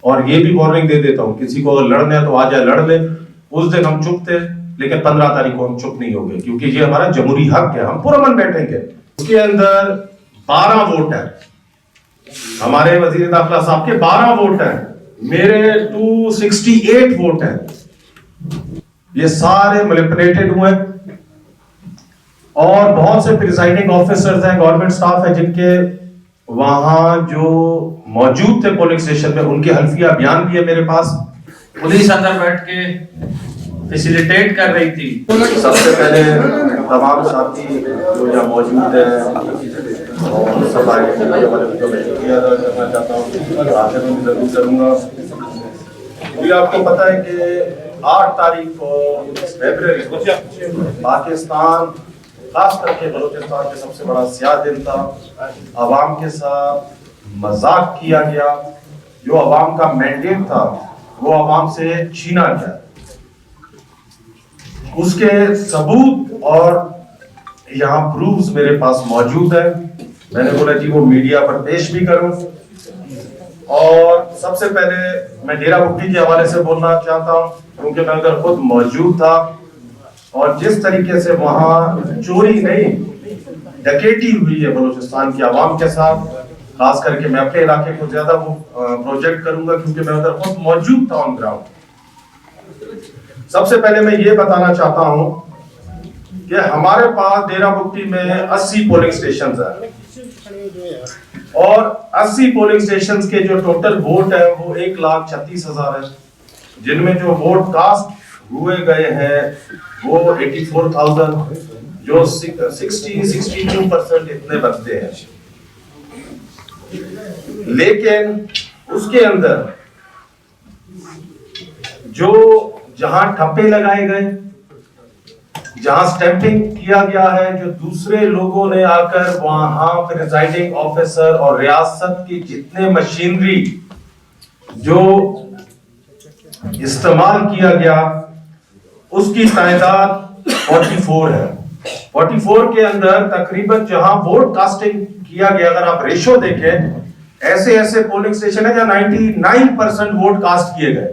اور یہ بھی وارننگ دے دیتا ہوں کسی کو اگر لڑنا ہے تو آ جائے لڑ لے. اس دن ہم چپ تھے لیکن 15 تاریخ کو ہم چپ نہیں ہو گئے کیونکہ یہ ہمارا جمہوری حق ہے, ہم پرامن بیٹھیں گے. اس کے اندر 12 ووٹ ہیں, ہمارے وزیر داخلہ صاحب کے 12 ووٹ ہیں, میرے 268 ووٹ ہیں. یہ سارے مینیپولیٹڈ ہوئے اور بہت سے پریزائڈنگ آفیسرز ہیں, گورنمنٹ سٹاف ہے جن کے وہاں جو موجود تھے پولنگ اسٹیشن میں, ان کے حلفیہ بیان بھی ہے میرے پاس. پولیس اندر بیٹھ کے فیسیلیٹیٹ کر رہی تھی. سب سے پہلے تمام ساتھی جو یہاں موجود ہیں اور سب آئے کو میں شکریہ ادا کرنا چاہتا ہوں, آخر میں ضرور کروں گا. یہ آپ کو پتہ ہے کہ 8 تاریخ کو فیبرری کو پاکستان خاص کر کے بلوچستان کے سب سے بڑا سیاہ دن تھا. عوام کے ساتھ مذاق کیا گیا, جو عوام کا مینڈیٹ تھا وہ عوام سے چھینا گیا. اس کے ثبوت اور یہاں پروفز میرے پاس موجود ہیں. میں نے بولا جی وہ میڈیا پر پیش بھی کروں. اور سب سے پہلے میں ڈیرہ بگٹی کے حوالے سے بولنا چاہتا ہوں کیونکہ میں ادھر خود موجود تھا, اور جس طریقے سے وہاں چوری نہیں ڈکیٹی ہوئی ہے بلوچستان کی عوام کے ساتھ, خاص کر کے میں اپنے علاقے کو زیادہ پروجیکٹ کروں گا کیونکہ میں ادھر خود موجود تھا آن گراؤنڈ. سب سے پہلے میں یہ بتانا چاہتا ہوں کہ ہمارے پاس ڈیرہ بگٹی میں 80 پولنگ سٹیشنز ہیں, اور 80 پولنگ سٹیشنز کے جو ٹوٹل ووٹ ہے وہ 1,36,000 ہے, جن میں جو ووٹ کاسٹ ہوئے گئے ہیں وہ 84,000, جو 62% اتنے بنتے ہیں. لیکن اس کے اندر جو جہاں ٹھپے لگائے گئے, جہاں سٹیمپنگ کیا گیا ہے, جو دوسرے لوگوں نے آ کر وہاں پریزائڈنگ آفیسر اور ریاست کی جتنے مشینری جو استعمال کیا گیا اس کی تعداد 44 ہے. 44 کے اندر تقریباً جہاں ووٹ کاسٹنگ کیا گیا, اگر آپ ریشو دیکھیں, ایسے پولنگ سٹیشن ہے جہاں 99% ووٹ کاسٹ کیے گئے.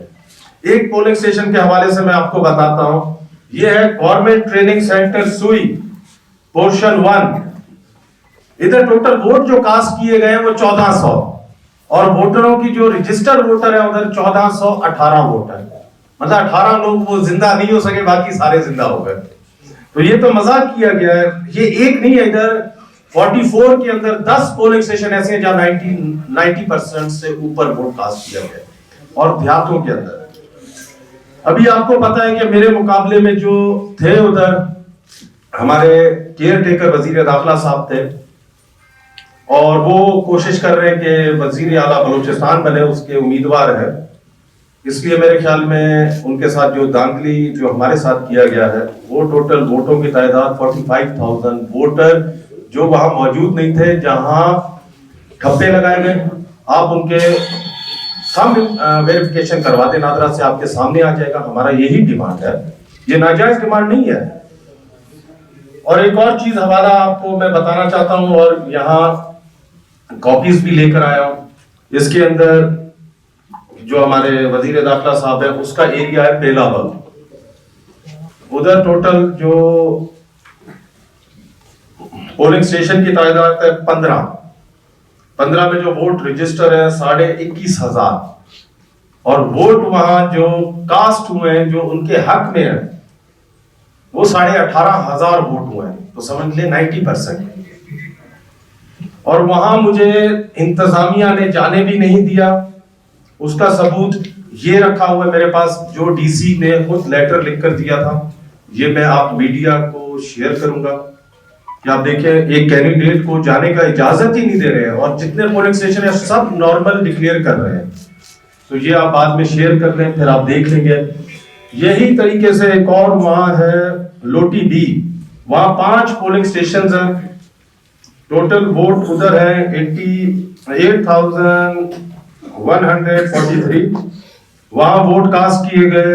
ایک پولنگ سٹیشن کے حوالے سے میں آپ کو بتاتا ہوں, یہ ہے گورنمنٹ ٹریننگ سینٹر سوئی پورشن 1. ادھر ٹوٹل ووٹ جو کاسٹ کیے گئے ہیں وہ 1400, اور ووٹروں کی جو رجسٹر ووٹر ہے ادھر 1418 ووٹ ہے. مطلب 18 لوگ وہ زندہ نہیں ہو سکے, باقی سارے زندہ ہو گئے. تو یہ تو مذاق کیا گیا ہے. یہ ایک نہیں ہے, ادھر 44 کے اندر 10 پولنگ سٹیشن ایسے ہیں جہاں 90% سے اوپر ووٹ کاسٹ کیا گیا, اور دیہاتوں کے اندر. ابھی آپ کو پتا ہے کہ میرے مقابلے میں جو تھے ادھر ہمارے کیئر ٹیکر وزیر داخلہ صاحب تھے, اور وہ کوشش کر رہے ہیں کہ وزیر اعلیٰ بلوچستان بنے, اس کے امیدوار ہیں. اس لیے میرے خیال میں ان کے ساتھ جو دانگلی جو ہمارے ساتھ کیا گیا ہے, وہ ٹوٹل ووٹوں کی تعداد 45,000 ووٹر جو وہاں موجود نہیں تھے, جہاں ٹھپے لگائے گئے. آپ ان کے سم ویریفیکیشن کروا دیں, نادرا سے آپ کے سامنے آ جائے گا. ہمارا یہی ڈیمانڈ ہے, یہ ناجائز ڈیمانڈ نہیں ہے. اور ایک اور چیز حوالہ آپ کو میں بتانا چاہتا ہوں, اور یہاں کاپیز بھی لے کر آیا ہوں. اس کے اندر جو ہمارے وزیر داخلہ صاحب ہے اس کا ایریا ہے پیلا بل. ادھر ٹوٹل جو پولنگ سٹیشن کی تعداد ہے 15 میں جو ووٹ رجسٹر ہے 21,500, اور ووٹ وہاں جو کاسٹ ہوئے ہیں جو ان کے حق میں ہیں وہ 18,500 ووٹ ہوئے ہیں. تو سمجھ لیں 90%. اور وہاں مجھے انتظامیہ نے جانے بھی نہیں دیا. اس کا ثبوت یہ رکھا ہوا ہے میرے پاس, جو ڈی سی نے خود لیٹر لکھ کر دیا تھا. یہ میں آپ میڈیا کو شیئر کروں گا کہ آپ دیکھیں ایک کینڈیڈیٹ کو جانے کا اجازت ہی نہیں دے رہے ہیں, اور جتنے پولنگ سٹیشن ہیں سب نارمل ڈکلیئر کر رہے ہیں. تو یہ آپ بعد میں شیئر کر لیں, پھر آپ دیکھ لیں گے. یہی طریقے سے ایک اور وہاں ہے لوٹی بی, وہاں 5 پولنگ سٹیشنز ہیں. ٹوٹل ووٹ ادھر ہے 88,143, وہاں ووٹ کاسٹ کیے گئے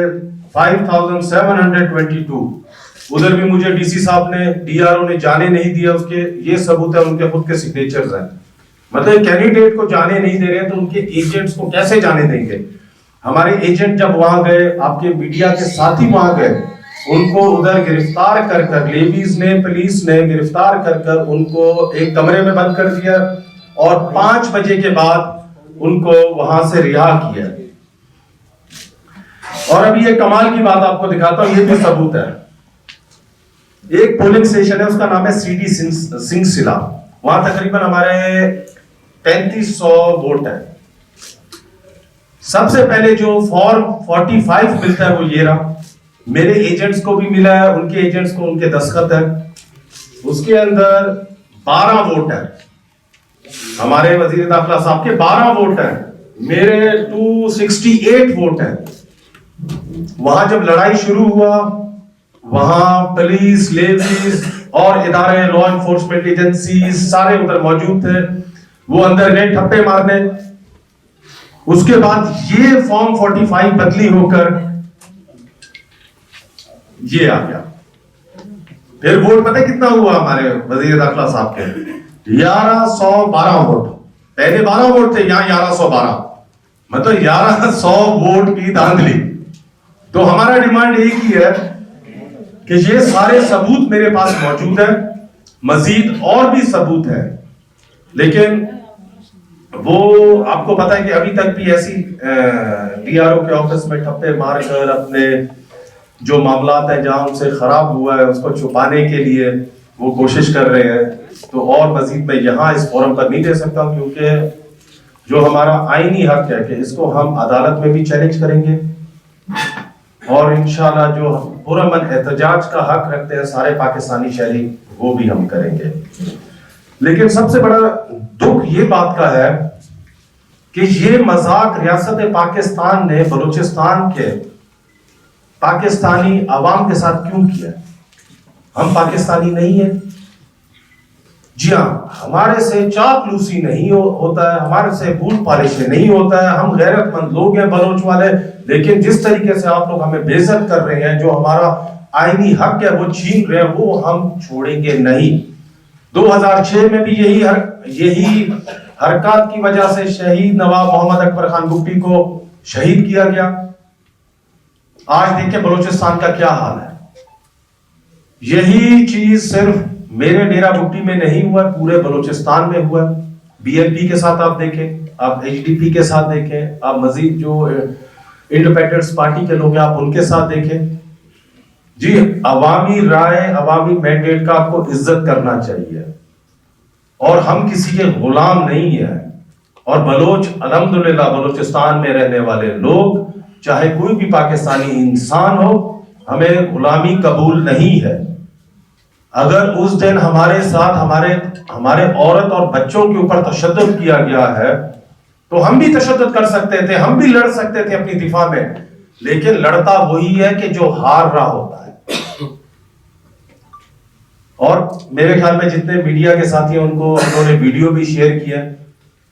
5,722. ادھر بھی مجھے ڈی سی صاحب نے, ڈی آر او نے جانے نہیں دیا. اس کے یہ ثبوت ہے, ان کے خود کے سگنیچرز ہیں. مطلب کینڈیڈیٹ کو جانے نہیں دے رہے تو ان کے ایجنٹس کو کیسے جانے دیں گے؟ ہمارے ایجنٹ جب وہاں گئے، آپ کے میڈیا کے ساتھی وہاں گئے، ان کو ادھر گرفتار کر کر لیڈیز نے، پولیس نے گرفتار کر کر ان کو ایک کمرے میں بند کر دیا اور 5 بجے کے بعد ان کو وہاں سے رہا کیا۔ اور ابھی ایک کمال کی بات آپ کو دکھاتا ہوں، یہ بھی ثبوت ہے۔ ایک پولنگ اسٹیشن ہے، اس کا نام ہے سی ڈی سنگھ سلا، وہاں تقریباً ہمارے 3500 ووٹ ہے۔ سب سے پہلے جو فارم 45 ملتا ہے وہ یہ رہا، میرے ایجنٹس کو بھی ملا ہے، ان کے ایجنٹس کو ان کے دستخط ہے، اس کے اندر 12 ووٹ ہے، ہمارے وزیر داخلہ صاحب کے 12 ووٹ ہیں، میرے 268 ووٹ ہیں۔ وہاں جب لڑائی شروع ہوا، وہاں پولیس، لیڈیز اور ادارے، لا انفورسمنٹ ایجنسیز سارے ادھر موجود تھے، وہ اندر گئے ٹھپے مارنے۔ اس کے بعد یہ فارم 45 بدلی ہو کر یہ آ گیا۔ پھر ووٹ پتہ کتنا ہوا ہمارے وزیر داخلہ صاحب کے؟ 1112 ووٹ۔ پہلے 12 ووٹ تھے، یہاں 1112، مطلب 1100 ووٹ کی دھاندلی۔ تو ہمارا ڈیمانڈ ایک ہی ہے کہ یہ سارے ثبوت میرے پاس موجود ہیں، مزید اور بھی ثبوت ہے، لیکن وہ آپ کو پتا ہے کہ ابھی تک بھی ایسی ڈی آر او کے آفس میں ٹھپے مار کر اپنے جو معاملات ہیں جہاں ان سے خراب ہوا ہے اس کو چھپانے کے لیے وہ کوشش کر رہے ہیں۔ تو اور مزید میں یہاں اس فورم پر نہیں دے سکتا ہوں، کیونکہ جو ہمارا آئینی حق ہے کہ اس کو ہم عدالت میں بھی چیلنج کریں گے، اور انشاءاللہ جو پرامن احتجاج کا حق رکھتے ہیں سارے پاکستانی شہری، وہ بھی ہم کریں گے۔ لیکن سب سے بڑا دکھ یہ بات کا ہے کہ یہ مذاق ریاست پاکستان نے بلوچستان کے پاکستانی عوام کے ساتھ کیوں کیا؟ ہم پاکستانی نہیں ہیں؟ جی ہاں، ہمارے سے چاپلوسی نہیں ہوتا ہے، ہمارے سے بوٹ پالشی نہیں ہوتا ہے، ہم غیرت مند لوگ ہیں بلوچ والے، لیکن جس طریقے سے آپ لوگ ہمیں بے عزت کر رہے ہیں، جو ہمارا آئینی حق ہے وہ چھین رہے ہیں، وہ ہم چھوڑیں گے نہیں۔ 2006 میں بھی یہی حرکات کی وجہ سے شہید نواب محمد اکبر خان بگٹی کو شہید کیا گیا۔ آج دیکھیں بلوچستان کا کیا حال ہے۔ یہی چیز صرف میرے ڈیرہ بگٹی میں نہیں ہوا، پورے بلوچستان میں ہوا۔ بی ایل پی کے ساتھ آپ دیکھیں، آپ ایچ ڈی پی کے ساتھ دیکھیں، آپ مزید جو انڈیپینڈنس پارٹی کے لوگ ہیں آپ ان کے ساتھ دیکھیں۔ جی، عوامی رائے، عوامی مینڈیٹ کا آپ کو عزت کرنا چاہیے، اور ہم کسی کے غلام نہیں ہیں۔ اور بلوچ الحمدللہ بلوچستان میں رہنے والے لوگ، چاہے کوئی بھی پاکستانی انسان ہو، ہمیں غلامی قبول نہیں ہے۔ اگر اس دن ہمارے ساتھ ہمارے عورت اور بچوں کے اوپر تشدد کیا گیا ہے تو ہم بھی تشدد کر سکتے تھے، ہم بھی لڑ سکتے تھے اپنی دفاع میں، لیکن لڑتا وہی ہے کہ جو ہار رہا ہوتا ہے۔ اور میرے خیال میں جتنے میڈیا کے ساتھی ہیں انہوں نے ویڈیو بھی شیئر کیا،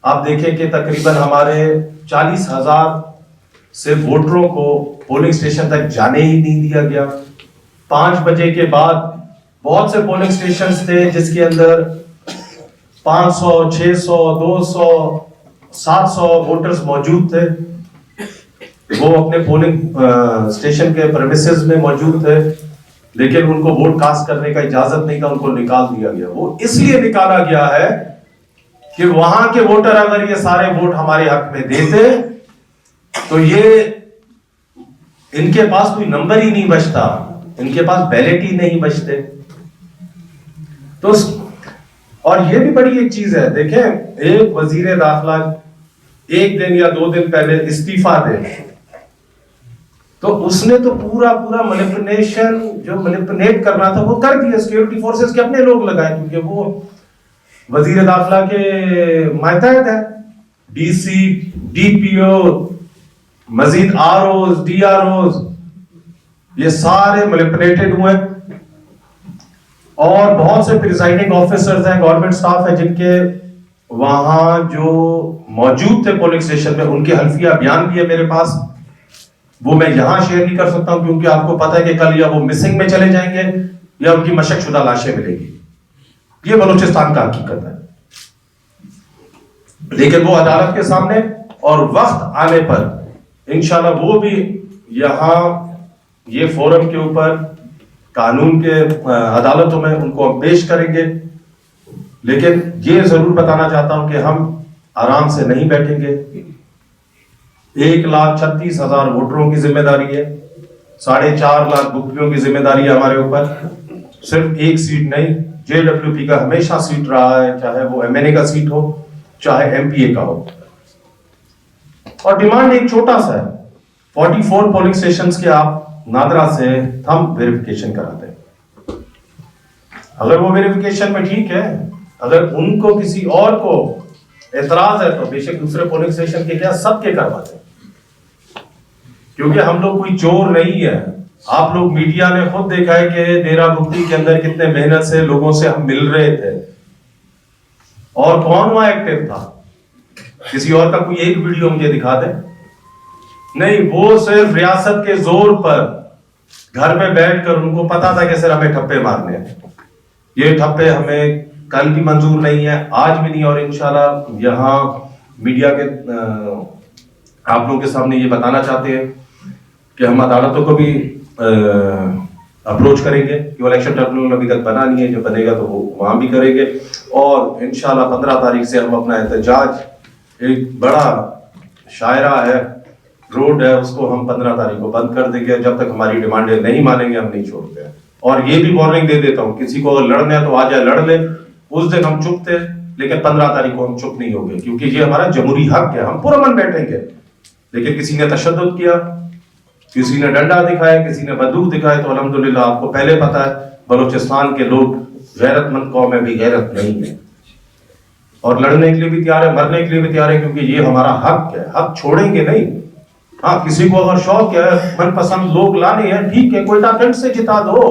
آپ دیکھیں کہ تقریباً ہمارے 40,000 سے ووٹروں کو پولنگ اسٹیشن تک جانے ہی نہیں دیا گیا۔ 5 بجے کے بعد بہت سے پولنگ اسٹیشنز تھے جس کے اندر 500، 600، 200، 700 ووٹرز موجود تھے، وہ اپنے پولنگ اسٹیشن کے پریمیسز میں موجود تھے، لیکن ان کو ووٹ کاسٹ کرنے کا اجازت نہیں تھا، ان کو نکال دیا گیا۔ وہ اس لیے نکالا گیا ہے کہ وہاں کے ووٹر اگر یہ سارے ووٹ ہمارے حق میں دیتے تو یہ ان کے پاس کوئی نمبر ہی نہیں بچتا، ان کے پاس بیلٹ ہی نہیں بچتے۔ تو اور یہ بھی بڑی ایک چیز ہے، دیکھیں ایک وزیر داخلہ 1 دن یا 2 دن پہلے استعفیٰ دے تو اس نے تو پورا مینیپولیشن جو مینیپولیٹ کرنا تھا وہ کر دیا، سیکیورٹی فورسز کے اپنے لوگ لگائے، کیونکہ وہ وزیر داخلہ کے ماتحت ہے، ڈی سی، ڈی پی او، مزید R Os, D R Os, یہ سارے مینیپولیٹڈ ہوئے۔ اور بہت سے پریزائڈنگ آفیسرز ہیں، گورنمنٹ سٹاف ہے جن کے وہاں جو موجود تھے پولنگ اسٹیشن میں، ان کے حلفیہ بیان بھی ہے میرے پاس، وہ میں یہاں شیئر نہیں کر سکتا ہوں کیونکہ آپ کو پتہ ہے کہ کل یا وہ مسنگ میں چلے جائیں گے یا ان کی مشق شدہ لاشیں ملیں گی۔ یہ بلوچستان کا حقیقت ہے۔ لیکن وہ عدالت کے سامنے اور وقت آنے پر انشاءاللہ وہ بھی یہاں یہ فورم کے اوپر قانون کے عدالتوں میں ان کو ہم پیش کریں گے. لیکن یہ ضرور بتانا چاہتا ہوں کہ ہم آرام سے نہیں بیٹھیں گے. 1,36,000 ووٹروں کی ذمہ داری ہے, 4.5 لاکھ بکیوں کی ذمہ داری ہے ہمارے اوپر. صرف ایک سیٹ نہیں, JWP کا ہمیشہ سیٹ رہا ہے, چاہے وہ MNA کا سیٹ ہو چاہے MPA کا ہو. اور ڈیمانڈ ایک چھوٹا سا ہے, 44 پولنگ سٹیشنز کے آپ نادرا سے تھم ویریفیکیشن کرا دیں. اگر وہ ویریفیکیشن میں ٹھیک ہے, اگر ان کو کسی اور کو اعتراض ہے تو بے شک دوسرے پولنگ سٹیشن کے کیا سب کے کروا دیں, کیونکہ ہم لوگ کوئی چور نہیں ہے. آپ لوگ میڈیا نے خود دیکھا ہے کہ ڈیرا بگٹی کے اندر کتنے محنت سے لوگوں سے ہم مل رہے تھے, اور کون وہاں ایکٹیو تھا. کسی اور کا کوئی ایک ویڈیو مجھے دکھا دیں. نہیں, وہ صرف ریاست کے زور پر گھر میں بیٹھ کر ان کو پتا تھا کہ سر ہمیں ٹھپے مارنے ہیں. یہ ٹھپے ہمیں کل بھی منظور نہیں ہے, آج بھی نہیں, اور انشاءاللہ یہاں میڈیا کے آپ لوگوں کے سامنے یہ بتانا چاہتے ہیں کہ ہم عدالتوں کو بھی اپروچ کریں گے کہ وہ الیکشن ٹربیونل ابھی تک بنا نہیں ہے, جو بنے گا تو وہ وہاں بھی کریں گے. اور انشاءاللہ 15 تاریخ سے ہم اپنا احتجاج, ایک بڑا شاعرہ ہے, روڈ ہے, اس کو ہم 15 تاریخ کو بند کر دیں گے. جب تک ہماری ڈیمانڈیں نہیں مانیں گے ہم نہیں چھوڑتے ہیں. اور یہ بھی وارننگ دے دیتا ہوں, کسی کو اگر لڑنا ہے تو آ جائے لڑ لے. اس دن ہم چپ تھے, لیکن 15 تاریخ کو ہم چپ نہیں ہو گئے, کیونکہ یہ ہمارا جمہوری حق ہے. ہم پرامن بیٹھیں گے, لیکن کسی نے تشدد کیا, کسی نے ڈنڈا دکھایا, کسی نے بندوق دکھائے, تو الحمدللہ آپ کو پہلے پتا ہے بلوچستان کے لوگ غیرت مند قوم ہے, بھی غیرت نہیں ہے, اور لڑنے کے لیے بھی تیار ہے, مرنے کے لیے بھی تیار ہے, کیونکہ یہ ہمارا حق ہے. حق چھوڑیں گے نہیں. ہاں, کسی کو اگر شوق ہے من پسند لوگ لانے ہیں, ٹھیک ہے, کوئٹہ کینٹ سے جتا دو,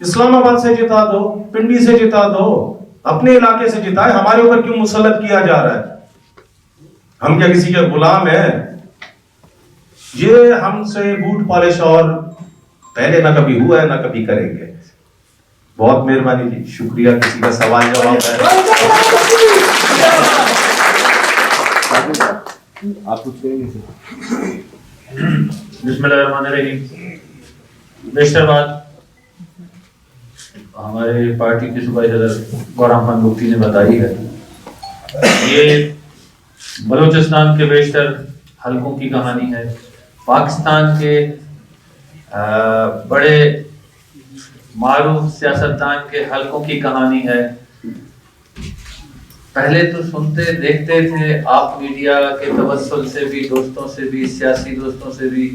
اسلام آباد سے جتا دو, پنڈی سے جتا دو, اپنے علاقے سے جتائے. ہمارے اوپر کیوں مسلط کیا جا رہا ہے؟ ہم کیا کسی کے غلام ہیں؟ یہ ہم سے بوٹ پالش اور پہلے نہ کبھی ہوا ہے نہ کبھی کریں گے. بہت مہربانی جی, شکریہ. کسی کا سوال جواب ہے؟ آپ کچھ کہیں گے؟ بسم اللہ الرحمن الرحیم. بیشتر بات ہمارے پارٹی کے صوبائی صدر گورام خان بگٹی نے بتائی ہے. یہ بلوچستان کے بیشتر حلقوں کی کہانی ہے, پاکستان کے بڑے معروف سیاستدان کے حلقوں کی کہانی ہے. پہلے تو سنتے دیکھتے تھے آپ میڈیا کے توسل سے بھی, دوستوں سے بھی, سیاسی دوستوں سے بھی,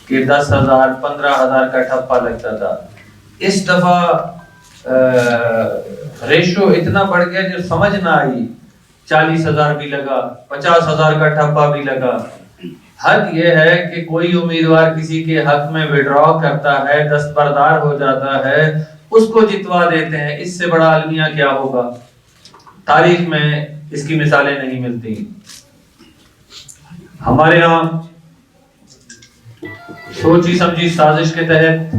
کہ 10,000 15,000 کا ٹھپا لگتا تھا. اس دفعہ ریشو اتنا بڑھ گیا جو سمجھ نہ آئی, 40,000 بھی لگا, 50,000 کا ٹھپا بھی لگا. حد یہ ہے کہ کوئی امیدوار کسی کے حق میں وڈرا کرتا ہے, دستبردار ہو جاتا ہے, اس کو جتوا دیتے ہیں. اس سے بڑا المیہ کیا ہوگا؟ تاریخ میں اس کی مثالیں نہیں ملتی. ہمارے یہاں سوچی سمجھی سازش کے تحت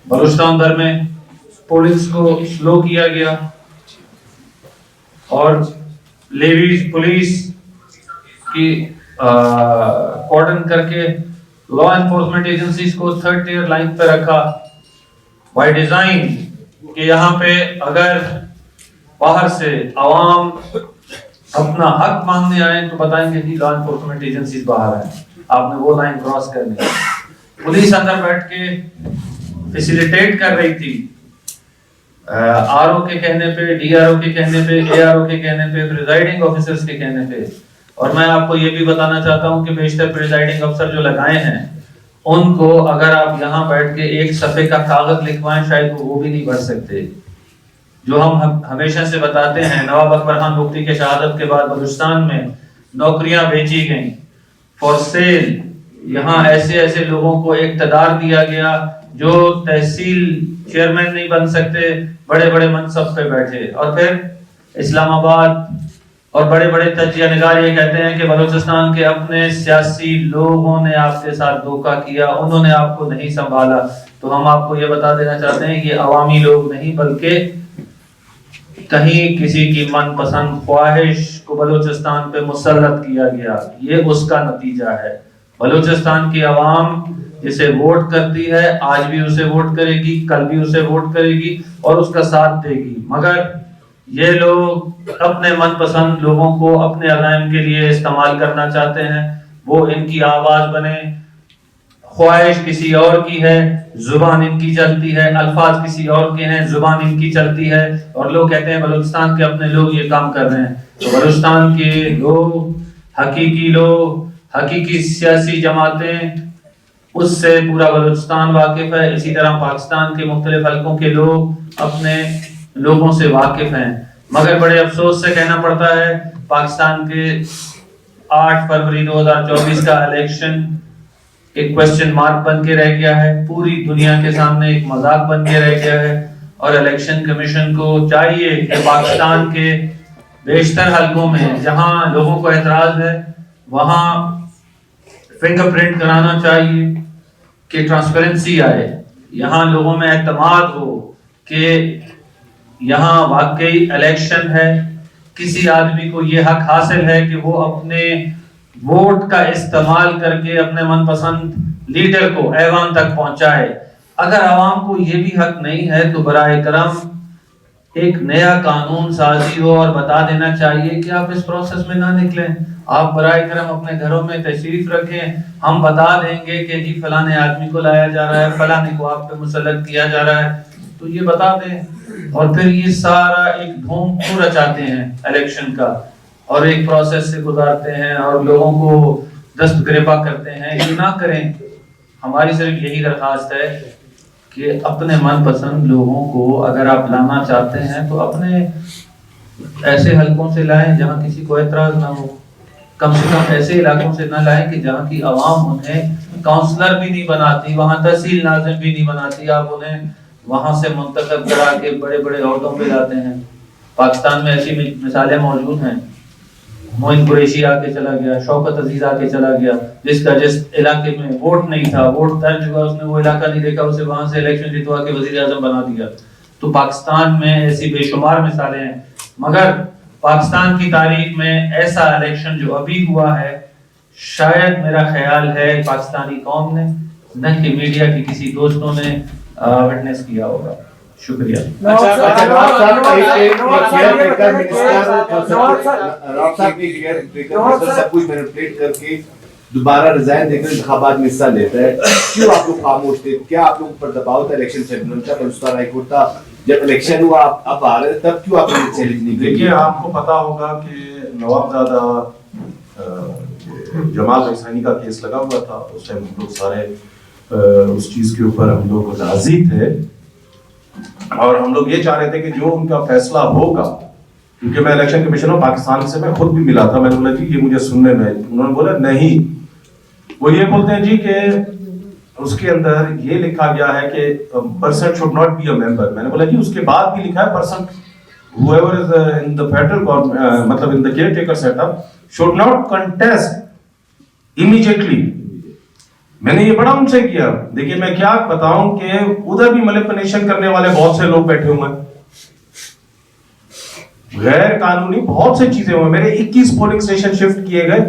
بلوچستان بھر میں پولیس کو سلو کیا گیا, اور لیویز پولیس کی کارڈن کر کے لا انفورسمنٹ ایجنسیز کو تھرڈ ٹیئر لائن پہ رکھا بائی ڈیزائن, کہ یہاں پہ اگر باہر سے عوام اپنا حق مانگنے آئے تو بتائیں گے جی لا انفورسمنٹ ایجنسیز باہر ہیں, آپ نے وہ لائن کراس کرنی ہے. پولیس اندر بیٹھ کے فیسیلیٹیٹ کر رہی تھی, RO کے کہنے پہ, DRO کے کہنے پہ, ARO کے کہنے پہ, پریزائڈنگ آفیسرز کے کہنے پہ. اور میں آپ کو یہ بھی بتانا چاہتا ہوں کہ بیشتر پریزائڈنگ افسر جو لگائے ہیں ان کو اگر آپ یہاں بیٹھ کے ایک صفحے کا کاغذ لکھوائیں شاید وہ بھی نہیں بھر سکتے. جو ہم ہمیشہ سے بتاتے ہیں, نواب اکبر خان بگٹی کے شہادت کے بعد بلوچستان میں نوکریاں بیچی گئیں فار سیل. یہاں ایسے ایسے لوگوں کو اقتدار دیا گیا جو تحصیل چیئرمین نہیں بن سکتے, بڑے بڑے منصب پہ بیٹھے. اور پھر اسلام آباد اور بڑے بڑے تجزیہ نگار یہ کہتے ہیں کہ بلوچستان کے اپنے سیاسی لوگوں نے آپ کے ساتھ دھوکہ کیا, انہوں نے آپ کو نہیں سنبھالا. تو ہم آپ کو یہ بتا دینا چاہتے ہیں یہ عوامی لوگ نہیں بلکہ کہیں کسی کی من پسند خواہش کو بلوچستان پہ مسلط کیا گیا، یہ اس کا نتیجہ ہے۔ بلوچستان کی عوام جسے ووٹ کرتی ہے آج بھی اسے ووٹ کرے گی، کل بھی اسے ووٹ کرے گی اور اس کا ساتھ دے گی، مگر یہ لوگ اپنے من پسند لوگوں کو اپنے عزائم کے لیے استعمال کرنا چاہتے ہیں، وہ ان کی آواز بنے۔ خواہش کسی اور کی ہے، زبان ان کی چلتی ہے، الفاظ کسی اور کے ہیں، زبان ان کی چلتی ہے، اور لوگ کہتے ہیں بلوچستان کے اپنے لوگ یہ کام کر رہے ہیں۔ تو بلوچستان کے لوگ، حقیقی سیاسی جماعتیں، اس سے پورا بلوچستان واقف ہے۔ اسی طرح پاکستان کے مختلف حلقوں کے لوگ اپنے لوگوں سے واقف ہیں، مگر بڑے افسوس سے کہنا پڑتا ہے پاکستان کے 8 فروری 2024 کا الیکشن ایک کوسچن مارک بن کے رہ گیا ہے، پوری دنیا کے سامنے ایک مذاق بن کے رہ گیا ہے، اور الیکشن کمیشن کو چاہیے کہ پاکستان کے بیشتر حلقوں میں جہاں لوگوں کو اعتراض ہے وہاں فنگر پرنٹ کرانا چاہیے کہ ٹرانسپیرنسی آئے، یہاں لوگوں میں اعتماد ہو کہ یہاں واقعی الیکشن ہے، کسی آدمی کو یہ حق حاصل ہے کہ وہ اپنے ووٹ کا استعمال کر کے اپنے من پسند لیڈر کو ایوان تک پہنچائے۔ اگر عوام کو یہ بھی حق نہیں ہے تو برائے کرم ایک نیا قانون سازی ہو اور بتا دینا چاہیے کہ آپ اس پروسیس میں نہ نکلیں، آپ برائے کرم اپنے گھروں میں تشریف رکھیں، ہم بتا دیں گے کہ جی فلانے آدمی کو لایا جا رہا ہے، فلانے کو آپ پہ مسلط کیا جا رہا ہے، تو یہ بتا دیں، اور پھر یہ سارا ایک دھوم کیوں رچاتے ہیں الیکشن کا اور ایک پروسیس سے گزارتے ہیں اور لوگوں کو دست گریباں کرتے ہیں، یہ نہ کریں۔ ہماری صرف یہی درخواست ہے کہ اپنے من پسند لوگوں کو اگر آپ لانا چاہتے ہیں تو اپنے ایسے حلقوں سے لائیں جہاں کسی کو اعتراض نہ ہو، کم سے کم ایسے علاقوں سے نہ لائیں کہ جہاں کی عوام انہیں کاؤنسلر بھی نہیں بناتی، وہاں تحصیل ناظم بھی نہیں بناتی، آپ انہیں وہاں سے منتخب کرا کے بڑے بڑے عہدوں پہ لاتے ہیں۔ پاکستان میں ایسی مثالیں موجود ہیں، معین قریشی آ کے چلا گیا، شوکت عزیز آ کے چلا گیا، جس کا جس علاقے میں ووٹ نہیں تھا، ووٹ درج ہوا، اس نے وہ علاقہ نہیں دیکھا، اسے وہاں سے الیکشن جتوا کے وزیر اعظم بنا دیا۔ تو پاکستان میں ایسی بے شمار مثالیں ہیں، مگر پاکستان کی تاریخ میں ایسا الیکشن جو ابھی ہوا ہے شاید میرا خیال ہے پاکستانی قوم نے نہ کہ میڈیا کے کسی دوستوں نے وٹنس کیا ہوگا۔ شکریہ۔ سب کچھ مینیپولیٹ کر کے دوبارہ ریزائن دے کر انتخابات میں حصہ لیتا ہے، کیوں آپ لوگ خاموش تھے؟ کیا آپ لوگوں پر دباؤ تھا الیکشن ٹریبیونل کا؟ بلوچستان ہائی کورٹ تھا، جب الیکشن ہوا آپ اب آ رہے تب کیوں آپ نے چیلنج نہیں کیا؟ دیکھیے آپ کو پتا ہوگا کہ نوابزادہ جمال حسینی کا کیس لگا ہوا تھا، اس ٹائم ہم لوگ سارے اس چیز کے اوپر ہم لوگ راضی تھے اور ہم لوگ یہ چاہ رہے تھے کہ جو ان کا فیصلہ ہوگا، کیونکہ میں الیکشن کمیشن آف پاکستان سے میں خود بھی ملا تھا، میں نے بولا جی یہ مجھے سننے میں، انہوں نے بولا نہیں، وہ یہ بولتے ہیں جی کہ اس کے اندر یہ لکھا گیا ہے کہ پرسن شوڈ ناٹ بی اے ممبر، میں نے بولا جی اس کے بعد بھی لکھا ہے person whoever is in the federal government مطلب in the caretaker setup should not contest immediately۔ میں نے یہ بڑا ان سے کیا، دیکھیے میں کیا بتاؤں کہ ادھر بھی مینیپولیشن کرنے والے بہت سے لوگ بیٹھے ہوئے ہیں، غیر قانونی بہت سے چیزیں ہوئے، میرے 21 پولنگ اسٹیشن شفٹ کیے گئے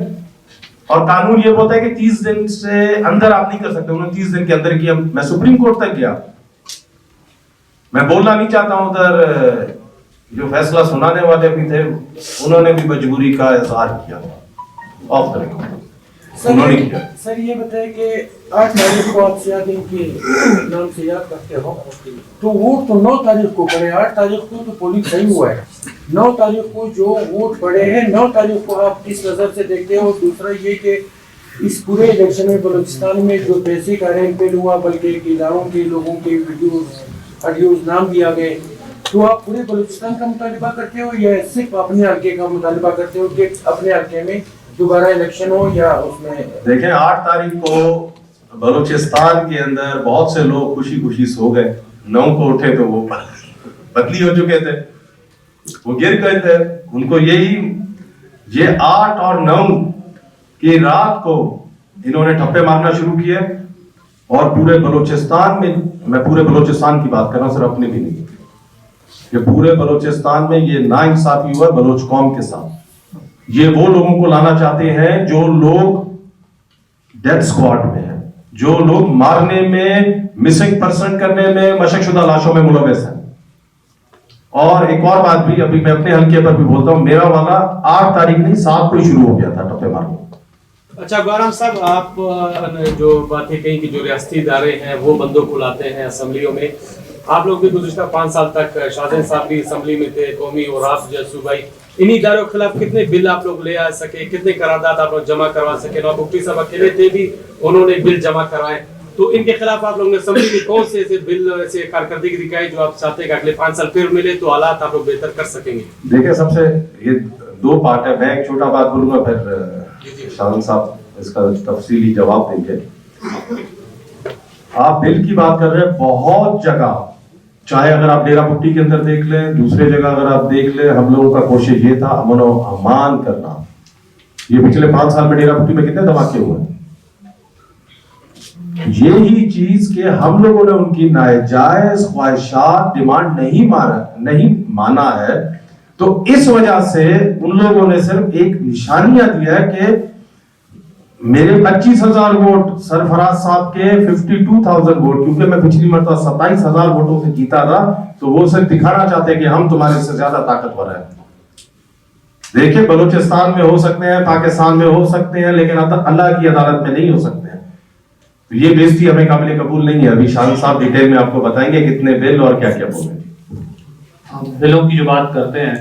اور قانون یہ بولتا ہے کہ 30 دن سے اندر آپ نہیں کر سکتے، انہوں نے 30 دن کے اندر کیا۔ میں سپریم کورٹ تک گیا، میں بولنا نہیں چاہتا ہوں، ادھر جو فیصلہ سنانے والے بھی تھے انہوں نے بھی مجبوری کا اظہار کیا آف دا ریکارڈ، انہوں نے کیا۔ سر یہ بتائیں کہ 8 تاریخ کو آپ سیاہ دن کے نام سے یاد کرتے ہو تو ووٹ تو 9 تاریخ کو پڑے، 8 تاریخ کو تو پولنگ صحیح ہوا ہے، 9 تاریخ کو جو ووٹ پڑے ہیں 9 تاریخ کو آپ کس نظر سے دیکھتے ہو؟ دوسرا یہ کہ اس پورے الیکشن میں بلوچستان میں جو پیسے کا رین پین ہوا، بلکہ اداروں کے لوگوں کے ویڈیوز آڈیوز نام دیا گئے، تو آپ پورے بلوچستان کا مطالبہ کرتے ہو یا صرف اپنے حلقے کا مطالبہ کرتے ہو کہ اپنے حلقے میں دوبارہ الیکشن ہو یا اس میں؟ دیکھیں 8 تاریخ کو بلوچستان کے اندر بہت سے لوگ خوشی خوشی سو گئے، 9 کو اٹھے تو وہ بدلی ہو چکے تھے، وہ گر گئے تھے، ان کو یہ 8 اور 9 کی رات کو انہوں نے ٹھپے مارنا شروع کیے اور پورے بلوچستان میں، میں پورے بلوچستان کی بات کر رہا ہوں، صرف اپنے بھی نہیں، کہ پورے بلوچستان میں یہ ناانصافی ہوا بلوچ قوم کے ساتھ. یہ وہ لوگوں کو لانا چاہتے ہیں جو لوگ ڈیتھ اسکواڈ میں ہیں, جو لوگ مارنے میں, مسنگ پرسن کرنے میں, مشق شدہ لاشوں میں ملوث ہیں. اور ایک اور بات بھی, ابھی میں اپنے حلقے پر بھی بولتا ہوں, میرا والا 8 تاریخ نہیں 7 کو ہی شروع ہو گیا تھا ٹپے مارنے. اچھا گورام صاحب, آپ نے جو باتیں کہیں کہ جو ریاستی ادارے ہیں وہ بندوں کو لاتے ہیں اسمبلیوں میں, آپ لوگ بھی گزشتہ 5 سال تک شاہزین صاحب بھی اسمبلی میں تھے قومی, اور آپ جو صوبائی, انہی اداروں کے خلاف کتنے بل آپ لوگ لے آ سکے, کتنے قرارداد آپ لوگ جمع کروا سکے؟ نواب مفتی صاحب اکیلے تھے بھی, انہوں نے بل جمع کروائے, تو ان کے خلاف آپ لوگ نے اسمبلی میں کون سے ایسے بل, ایسے کارکردگی دکھائی جو آپ چاہتے ہیں کہ اگلے 5 سال پھر ملے تو حالات آپ لوگ بہتر کر سکیں گے؟ دیکھیں, سب سے یہ 2 پارٹ ہے, میں ایک چھوٹا بات بولوں گا, پھر شاہزین صاحب اس کا تفصیلی جواب دیں گے. آپ بل کی بات کر رہے ہیں, بہت جگہ, چاہے اگر آپ ڈیرا پٹی کے اندر دیکھ لیں, دوسرے جگہ اگر آپ دیکھ لیں, ہم لوگوں کا کوشش یہ تھا امن و امان کرنا. یہ پچھلے 5 سال میں ڈیرا پٹی میں کتنے دھماکے ہوئے ہیں. یہی چیز کہ ہم لوگوں نے ان کی ناجائز خواہشات, ڈیمانڈ نہیں مانا ہے, تو اس وجہ سے ان لوگوں نے صرف ایک نشانیاں دیا ہے کہ میرے 25,000 ووٹ, سرفراز صاحب کے 52,000 ووٹ, کیونکہ میں پچھلی مرتبہ 27,000 ووٹوں سے جیتا تھا, تو وہ صرف دکھانا چاہتے ہیں کہ ہم تمہارے سے زیادہ طاقتور ہیں. دیکھیں, بلوچستان میں ہو سکتے ہیں, پاکستان میں ہو سکتے ہیں, لیکن اللہ کی عدالت میں نہیں ہو سکتے ہیں. یہ بےزتی ہمیں قابل قبول نہیں ہے. ابھی شاہزین صاحب ڈیٹیل میں آپ کو بتائیں گے کتنے بل اور کیا کیا بولیں گے. ہم بلوں کی جو بات کرتے ہیں,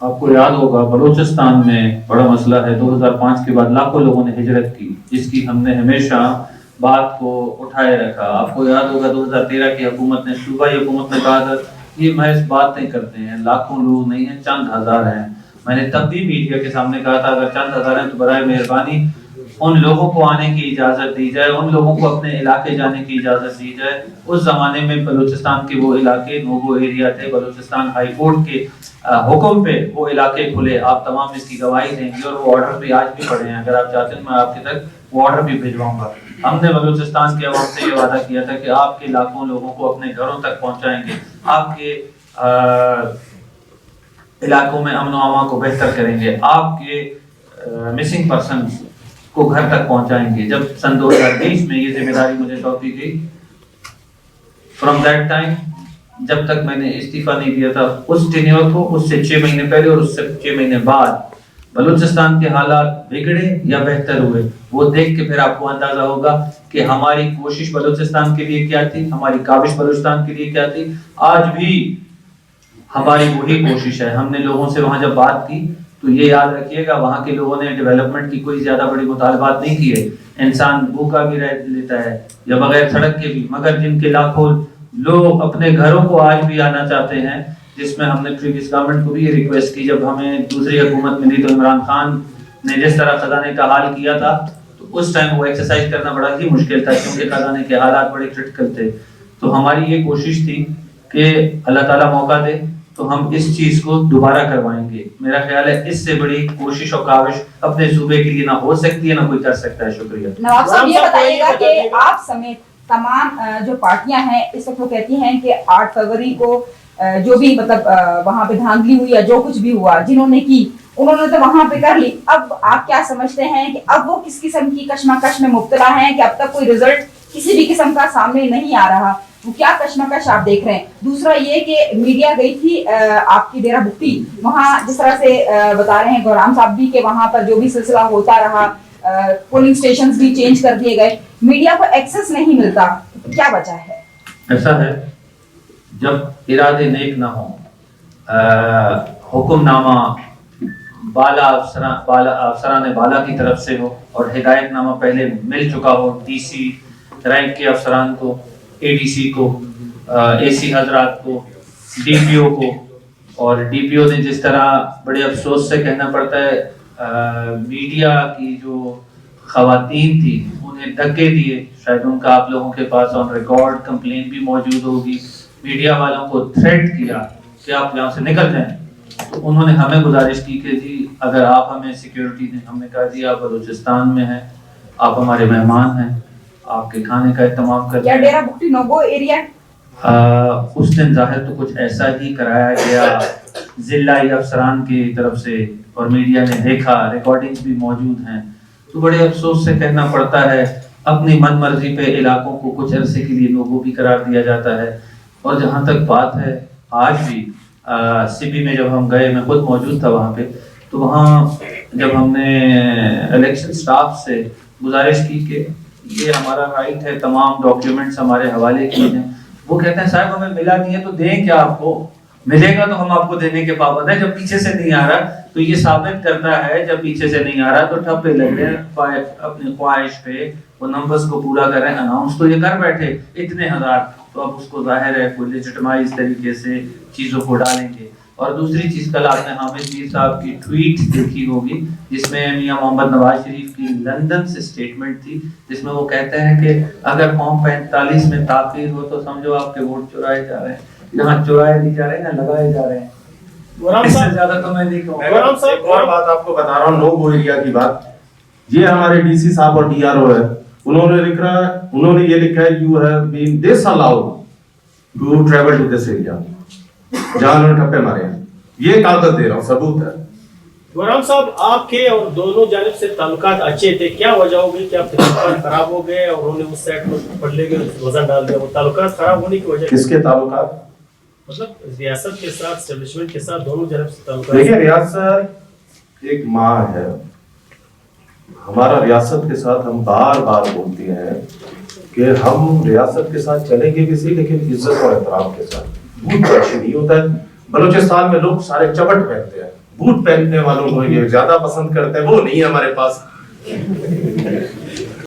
آپ کو یاد ہوگا بلوچستان میں بڑا مسئلہ ہے, 2005 کے بعد لاکھوں لوگوں نے ہجرت کی, جس کی ہم نے ہمیشہ بات کو اٹھائے رکھا. آپ کو یاد ہوگا 2013 کی حکومت نے, صوبائی حکومت نے کہا تھا یہ محض باتیں کرتے ہیں, لاکھوں لوگ نہیں ہیں, چند ہزار ہیں. میں نے تب بھی میڈیا کے سامنے کہا تھا اگر چند ہزار ہیں تو برائے مہربانی ان لوگوں کو آنے کی اجازت دی جائے, ان لوگوں کو اپنے علاقے جانے کی اجازت دی جائے. اس زمانے میں بلوچستان کے وہ علاقے نوگو ایریا تھے, بلوچستان ہائی کورٹ کے حکم پہ وہ علاقے کھلے. آپ تمام اس کی گواہی دیں گے, اور وہ آرڈر بھی آج بھی پڑے ہیں, اگر آپ چاہتے ہیں میں آپ کے تک وہ آرڈر بھی بھیجواؤں گا. ہم نے بلوچستان کے عوام سے یہ وعدہ کیا تھا کہ آپ کے لاکھوں لوگوں کو اپنے گھروں تک پہنچائیں گے, آپ کے علاقوں میں امن و امان کو بہتر کریں گے, آپ کے مسنگ پرسن کو گھر تک پہنچائیں گے. جب سن 2020 میں یہ ذمہ داری مجھے سونپی گئی, فرام دیٹ ٹائم جب تک میں نے استعفیٰ نہیں دیا تھا, اس ٹینیور کو, اس سے 6 مہینے پہلے اور اس سے 6 مہینے بعد بلوچستان کے حالات بگڑے یا بہتر ہوئے, وہ دیکھ کے پھر آپ کو اندازہ ہوگا کہ ہماری کوشش بلوچستان کے لیے کیا تھی, ہماری کاوش بلوچستان کے لیے کیا تھی. آج بھی ہماری وہی کوشش ہے. ہم نے لوگوں سے وہاں جب بات کی تو یہ یاد رکھیے گا, وہاں کے لوگوں نے ڈیولپمنٹ کی کوئی زیادہ بڑی مطالبات نہیں کیے. انسان بھوکا بھی رہ لیتا ہے یا بغیر سڑک کے بھی, مگر جن کے لاکھوں لوگ اپنے گھروں کو آج بھی آنا چاہتے ہیں, جس میں ہم نے پریویس گورنمنٹ کو بھی یہ ریکویسٹ کی. جب ہمیں دوسری حکومت ملی تو عمران خان نے جس طرح خزانے کا حال کیا تھا, تو اس ٹائم وہ ایکسرسائز کرنا بڑا ہی مشکل تھا, کیونکہ خزانے کے حالات بڑے کرٹیکل تھے. تو ہماری یہ کوشش تھی کہ اللہ تعالیٰ موقع دے تو ہم اس چیز کو دوبارہ کروائیں گے. میرا خیال ہے اس سے بڑی کوشش اور کاوش اپنے صوبے کے لیے نہ ہو سکتی ہے, نہ کوئی کر سکتا ہے. شکریہ. نواب صاحب یہ بتائیے گا کہ آپ سمیت تمام جو پارٹیاں ہیں اس وقت وہ کہتی ہیں کہ 8 فروری کو جو بھی مطلب وہاں پہ دھاندلی ہوئی یا جو کچھ بھی ہوا جنہوں نے کی, انہوں نے تو وہاں پہ کر لی. اب آپ کیا سمجھتے ہیں کہ اب وہ کس قسم کی کشمکش میں مبتلا ہیں کہ اب تک کوئی رزلٹ کسی بھی قسم کا سامنے نہیں آ رہا, وہ کیا کشمکش آپ دیکھ رہے ہیں؟ دوسرا یہ کہ میڈیا گئی تھی آپ کی ڈیرا بگٹی, وہاں جس طرح سے بتا رہے ہیں گورام صاحب بھی کہ وہاں پر جو بھی سلسلہ ہوتا رہا, پولنگ سٹیشنز بھی چینج کر دیے گئے, میڈیا کو ایکسس نہیں ملتا, کیا وجہ ہے؟ ایسا ہے جب ارادے نیک نہ ہوں, حکم نامہ افسران بالا کی طرف سے ہو اور ہدایت نامہ پہلے مل چکا ہو ڈی سی رینک کے افسران کو, اے ڈی سی کو, اے سی حضرات کو, ڈی پی او کو, اور ڈی پی او نے جس طرح بڑے افسوس سے کہنا پڑتا ہے میڈیا کی جو خواتین تھی انہیں دھکے دیے. شاید ان کا آپ لوگوں کے پاس آن ریکارڈ کمپلین بھی موجود ہوگی. میڈیا والوں کو تھریٹ کیا کہ آپ یہاں سے نکل جائیں, تو انہوں نے ہمیں گزارش کی کہ جی اگر آپ ہمیں سیکیورٹی دیں. ہم نے کہا جی آپ بلوچستان میں ہیں, آپ ہمارے مہمان ہیں, آپ کے کھانے کا اہتمام کرتے ہیں. ڈیرا بگٹی نوگو ایریا اس دن ظاہر تو کچھ ایسا ہی کرایا گیا ضلعی افسران کی طرف سے اور میڈیا نے دیکھا، ریکارڈنگز بھی موجود ہیں، تو بڑے افسوس سے کہنا پڑتا ہے اپنی من مرضی پہ علاقوں کو کچھ عرصے کے لیے لوگو بھی قرار دیا جاتا ہے۔ اور جہاں تک بات ہے آج بھی سی پی میں جب ہم گئے، میں خود موجود تھا وہاں پہ، تو وہاں جب ہم نے الیکشن سٹاف سے گزارش کی کہ یہ ہمارا رائٹ ہے، تمام ڈاکیومنٹس ہمارے حوالے کیے ہیں، وہ کہتے ہیں صاحب ہمیں ملا نہیں ہے تو دیں کیا آپ کو، ملے گا تو ہم آپ کو دینے کے پابند ہیں، جب پیچھے سے نہیں آ رہا تو یہ ثابت کرتا ہے جب پیچھے سے نہیں آ رہا تو ٹھپے لگ رہے ہیں اپنی خواہش پہ، وہ نمبرز کو پورا کر رہے ہیں، اناؤنس تو یہ کر بیٹھے اتنے ہزار، تو اب اس کو ظاہر ہے کوئی لیجٹمائز طریقے سے چیزوں کو ڈالیں گے۔ اور دوسری چیز کل آپ نے حامد میر صاحب کی ٹویٹ دیکھی ہوگی جس میں میاں محمد نواز شریف کی لندن سے سٹیٹمنٹ تھی، جس میں وہ کہتے ہیں کہ اگر فارم 45 میں تاخیر ہو تو سمجھو آپ کے ووٹ چرائے جا رہے ہیں، یہاں چرائے نہیں جا رہے ہیں نہ لگائے جا رہے ہیں۔ اس سے زیادہ تو میں نہیں کہوں گا۔ ایک اور بات آپ کو بتا رہا ہوں، نو گو ایریا کی بات، یہ ہمارے ڈی سی صاحب اور ڈی آر او ہے، انہوں نے یہ لکھا ہے you have been disallowed to travel to this area, جہاں انہوں نے ٹھپے مارے ہیں، یہ کاغذ دے رہا ہوں، ثبوت ہے۔ غلام صاحب آپ کے اور دونوں جانب سے تعلقات اچھے تھے، کیا وجہ ہوگی کہ آپ کے تعلقات خراب ہو گئے اور انہوں نے اس سائڈ کو پلڑے کے وزن ڈال دیا؟ وہ تعلقات خراب ہونے کی وجہ کس کے تعلقات؟ مطلب ریاست کے ساتھ، اسٹیبلشمنٹ کے ساتھ، دونوں جانب سے تعلقات؟ دیکھیں ریاست ایک ماں ہے، ہمارا ریاست کے ساتھ ہم بار بار بولتے ہیں کہ ہم ریاست کے ساتھ چلیں گے کسی، لیکن عزت اور احترام کے ساتھ، بوٹ پہننے نہیں ہوتا ہے۔ بلوچستان میں لوگ سارے چپٹ پہنتے ہیں، بوٹ پہننے والوں کو یہ زیادہ پسند کرتے ہیں، وہ نہیں ہے ہمارے پاس۔